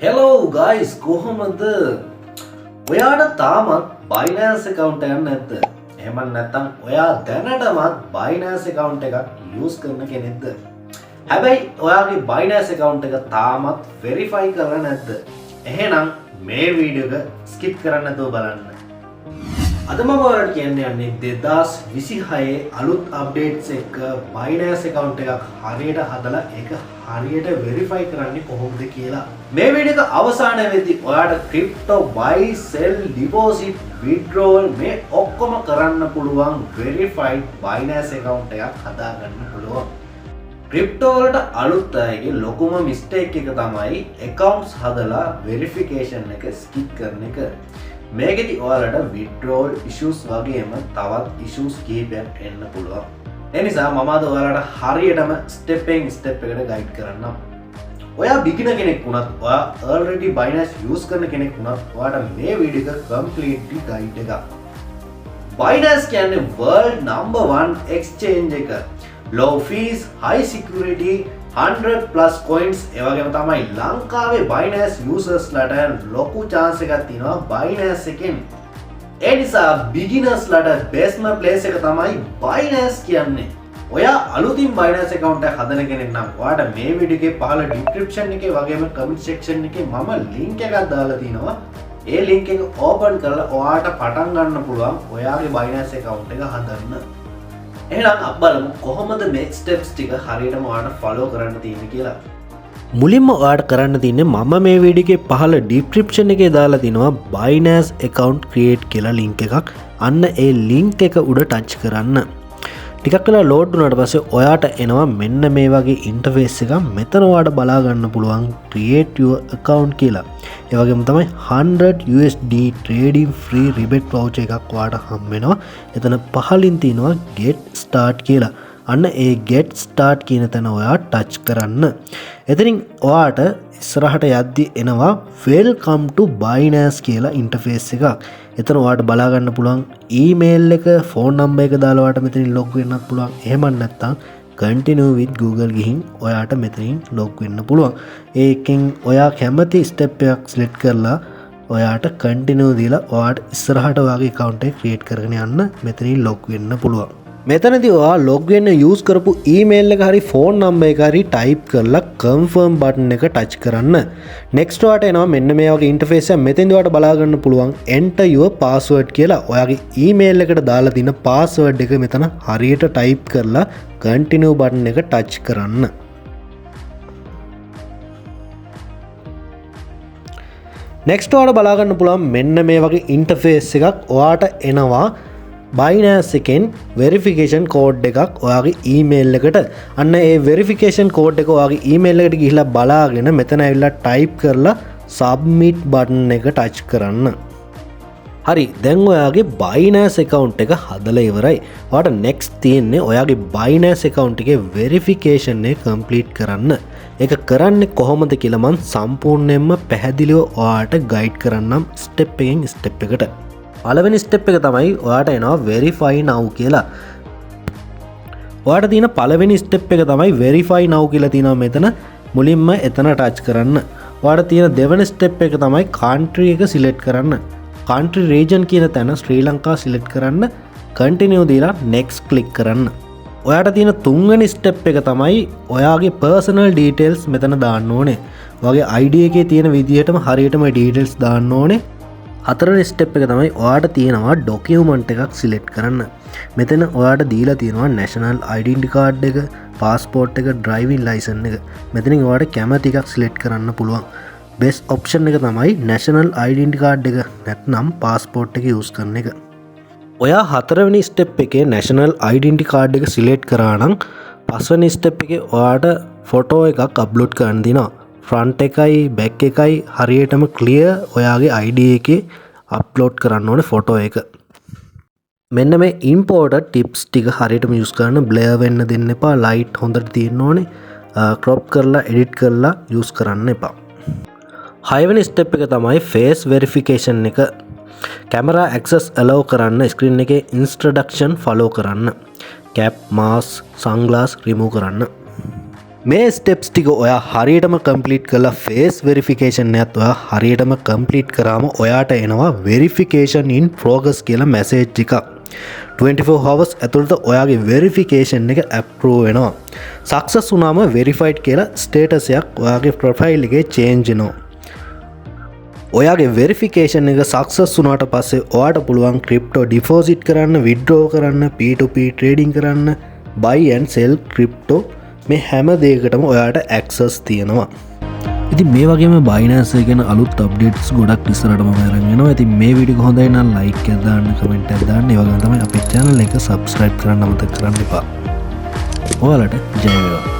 Hello guys, කොහොමද? ඔයාට තාමත් Binance account එකක් නැද්ද? එහෙම නැත්නම් ඔයා දැනටමත් Binance account එකක් use කරන කෙනෙක්ද? හැබැයි ඔයාගේ Binance account එක තාමත් verify කරලා නැද්ද? එහෙනම් මේ වීඩියෝ එක skip කරන්න නැතුව බලන්න. අද මම ඔයාලට කියන්න යන්නේ 2026 අලුත් අප්ඩේට්ස් එක Binance account එකක් හරියට හදලා ඒක හරියට verify කරන්නේ කොහොමද කියලා. මේ වීඩියෝ එක අවසානයේ වෙද්දී ඔයාලට crypto buy sell deposit withdrawal මේ ඔක්කොම කරන්න පුළුවන් verified Binance account එකක් හදාගන්න පුළුවන්. crypto වලට අලුත් අයගේ ලොකුම mistake එක තමයි accounts හදලා verification එක skip කරන එක. මේකෙදි ඔයාලට withdrawal issues වගේම තවත් issues කිහිපයක් එන්න පුළුවන්. ඒ නිසා මම අද ඔයාලට හරියටම step එකට guide කරන්නම්. ඔයා beginner කෙනෙක් වුණත්, ඔයා already Binance use කරන කෙනෙක් වුණත්, ඔයාට මේ වීඩියෝ එක completely guide එකක්. Binance කියන්නේ world number 1 exchange එක. Low fees, high security, 100+ coins එවගේම තමයි ලංකාවේ Binance users ලට ලොකු chance එකක් තියෙනවා Binance එකෙන්. ඒ නිසා beginners ලට bestම place එක තමයි Binance කියන්නේ. ඔයා අලුතින් Binance account එක හදන කෙනෙක් නම් ඔයාට මේ වීඩියෝ එකේ පහළ description එකේ වගේම comment section එකේ මම link එකක් දාලා තිනවා. ඒ link එක open කරලා ඔයාට පටන් ගන්න පුළුවන් ඔයාගේ Binance account එක හදන්න. එහෙනම් අපි බලමු කොහොමද මේ ස්ටෙප්ස් ටික හරියටම ඔයාලට ෆලෝ කරන්න තියෙන්නේ කියලා. මුලින්ම ඔයාට කරන්න තියන්නේ මම මේ වීඩියෝ එකේ පහළ ඩිස්ක්‍රිප්ෂන් එකේ දාලා තිනවා Binance account create කියලා link එකක්. අන්න ඒ link එක උඩ ටච් කරන්න. ටිකක් වෙලා load වුණාට පස්සේ ඔයාට එනවා මෙන්න මේ වගේ interface එකක්. මෙතන ඔයාට බලා ගන්න පුළුවන් create your account කියලා. ඒ වගේම තමයි 100 USD trading free rebate voucher එකක් ඔයාට හම්බ වෙනවා. එතන පහලින් තියෙනවා get start කියලා. අන්න ඒ get start කියන තැන ඔයා ටච් කරන්න. එතනින් ඔයාට ඉස්සරහට යද්දි එනවා welcome to Binance කියලා interface එකක්. එතන ඔයාට බලා ගන්න පුළුවන් email එක, phone number එක දාලා ඔයාට මෙතනින් log වෙන්නත් පුළුවන්. එහෙම නැත්නම් continue with Google ගිහින් ඔයාට මෙතනින් log වෙන්න පුළුවන්. ඒකෙන් ඔයා කැමති step එකක් select කරලා ඔයාට continue දීලා ඔයාට ඉස්සරහට ඔයාගේ account එක create කරගෙන යන්න මෙතනින් log වෙන්න පුළුවන්. මෙතනදී ඔයා log වෙන්න use කරපු email එක හරි phone number එක හරි type කරලා confirm button එක touch කරන්න. next ඔයාට එනවා මෙන්න මේ වගේ interface එක. මෙතෙන්දී ඔයාට බලා ගන්න පුළුවන් enter your password කියලා. ඔයාගේ email එකට දාලා තියෙන password එක මෙතන හරියට type කරලා continue button එක touch කරන්න. next ඔයාට බලා ගන්න පුළුවන් මෙන්න මේ වගේ interface එකක් ඔයාට එනවා Binance එකෙන් verification code එකක් ඔයාගේ email එකට. අන්න ඒ verification code එක ඔයාගේ email එකට ගිහිල්ලා බලාගෙන මෙතන ඇවිල්ලා type කරලා submit button එක touch කරන්න. හරි, දැන් ඔයාගේ Binance account එක හදලා ඉවරයි. ඔයාට next තියෙන්නේ ඔයාගේ Binance account එකේ verification එක complete කරන්න. ඒක කරන්නේ කොහොමද කියලා මම සම්පූර්ණයෙන්ම පැහැදිලිව ඔයාට guide කරන්නම් step එකෙන් step එකට. පළවෙනි ස්ටෙප් එක තමයි ඔයාට එනවා verify now කියලා. ඔයාට තියෙන පළවෙනි ස්ටෙප් එක තමයි verify now කියලා තියෙනවා මෙතන. මුලින්ම එතන ටච් කරන්න. ඔයාට තියෙන දෙවෙනි ස්ටෙප් එක තමයි country එක select කරන්න. country region කියන තැන ශ්‍රී ලංකා select කරන්න. continue දීලා next click කරන්න. ඔයාට තියෙන තුන්වෙනි ස්ටෙප් එක තමයි ඔයාගේ personal details මෙතන දාන්න ඕනේ. ඔයාගේ ID එකේ තියෙන විදිහටම හරියටම details දාන්න ඕනේ. හතරවෙනි ස්ටෙප් එක තමයි ඔයාට තියෙනවා ඩොකියුමන්ට් එකක් සිලෙක්ට් කරන්න. මෙතන ඔයාට දීලා තියෙනවා national identity card එක, passport එක, driving license එක. මෙතනින් ඔයාට කැමති එකක් සිලෙක්ට් කරන්න පුළුවන්. best option එක තමයි national identity card එක නැත්නම් passport එක use කරන එක. ඔයා හතරවෙනි ස්ටෙප් එකේ national identity card එක සිලෙක්ට් කරා නම් පස්වෙනි ස්ටෙප් එකේ ඔයාට ෆොටෝ එකක් අප්ලෝඩ් කරන්න දිනවා. ෆ්‍රන්ට් එකයි බැක් එකයි හරියටම ක්ලියර් ඔයාගේ ID එකේ අප්ලෝඩ් කරන්න ඕනේ ෆොටෝ එක. මෙන්න මේ ඉම්පෝර්ටඩ් ටිප්ස් ටික හරියටම යූස් කරන්න. බ්ලර් වෙන්න දෙන්න එපා. ලයිට් හොඳට තියෙන්න ඕනේ. ක්‍රොප් කරලා එඩිට් කරලා යූස් කරන්න එපා. හයවෙනි ස්ටෙප් එක තමයි ෆේස් වෙරිෆිකේෂන් එක. කැමරා ඇක්සස් allow කරන්න ස්ක්‍රීන් එකේ instruction follow කරන්න. කැප්, මාස්ක්, සන්ග්ලාස් remove කරන්න. මේ ස්ටෙප්ස් ටික ඔයා හරියටම කම්ප්ලීට් කරලා ෆේස් වෙරිෆිකේෂන් එකත් ඔයා හරියටම කම්ප්ලීට් කරාම ඔයාට එනවා වෙරිෆිකේෂන් ඉන් ප්‍රෝග්‍රස් කියලා මැසේජ් එකක්. 24 hours ඇතුළත ඔයාගේ වෙරිෆිකේෂන් එක ඇප්රූව් වෙනවා. සක්සස් වුණාම වෙරිෆයිඩ් කියලා ස්ටේටස් එකක් ඔයාගේ ප්‍රොෆයිල් එකේ චේන්ජ් වෙනවා. ඔයාගේ වෙරිෆිකේෂන් එක සක්සස් වුණාට පස්සේ ඔයාට පුළුවන් ක්‍රිප්ටෝ ඩිපොසිට් කරන්න, විත්ඩ්‍රෝ කරන්න, P2P ට්‍රේඩින් කරන්න, buy and sell ක්‍රිප්ටෝ මේ හැම දෙයකටම ඔයාට ඇක්සස් තියෙනවා. ඉතින් මේ වගේම Binance ගැන අලුත් අප්ඩේට්ස් ගොඩක් ඉස්සරහටම අරන් එනවා. ඉතින් මේ වීඩියෝ හොඳයි නම් ලයික් එකක් දාන්න, කමෙන්ට් එකක් දාන්න. ඒ වගේම තමයි අපේ channel එක subscribe කරන්න අමතක කරන්න එපා. ඔයාලට ජය වේවා.